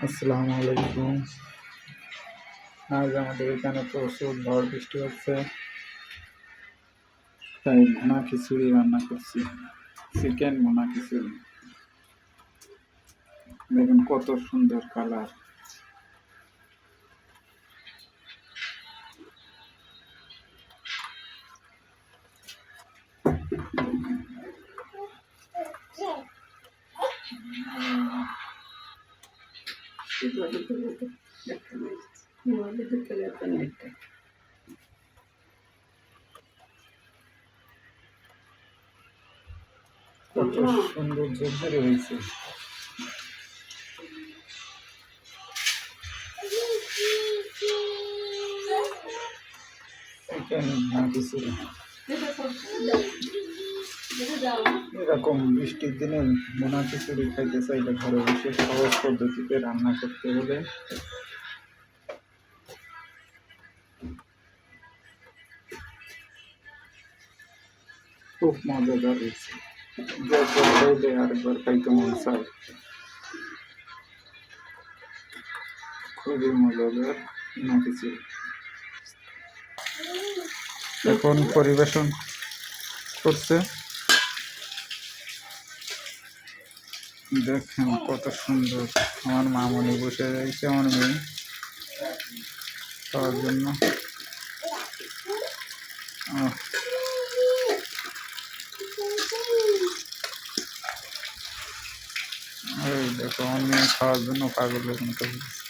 আসসালামু আলাইকুম। আজ আমাদের এখানে প্রচুর ঝড় বৃষ্টি হচ্ছে, তাই ভুনা খিচুড়ি রান্না করছি। চিকেন ভুনা খিচুড়ি, দেখুন কত সুন্দর কালার। কত সুন্দর ঝরঝরে হয়েছে। চিকেন ভুনা খিচুড়ি এরকম বৃষ্টির দিনে ভুনা খিচুড়ি খাইতে চাইলে ঘরে বসে সহজ পদ্ধতিতে রান্না করতে হলে খুব মজাদার হয়েছে। যতবার খাইলে আরেকবার খাইতে মন চায়। খুবই মজাদার ভুনা খিচুড়ি। এখন পরিবেশন করছে, দেখেন কত সুন্দর। আমার মামনি বসে রয়েছে আমার মেয়ে খাওয়ার জন্য। এই দেখো আমার মেয়ে খাওয়ার জন্য পাগলের মতো হয়েছে।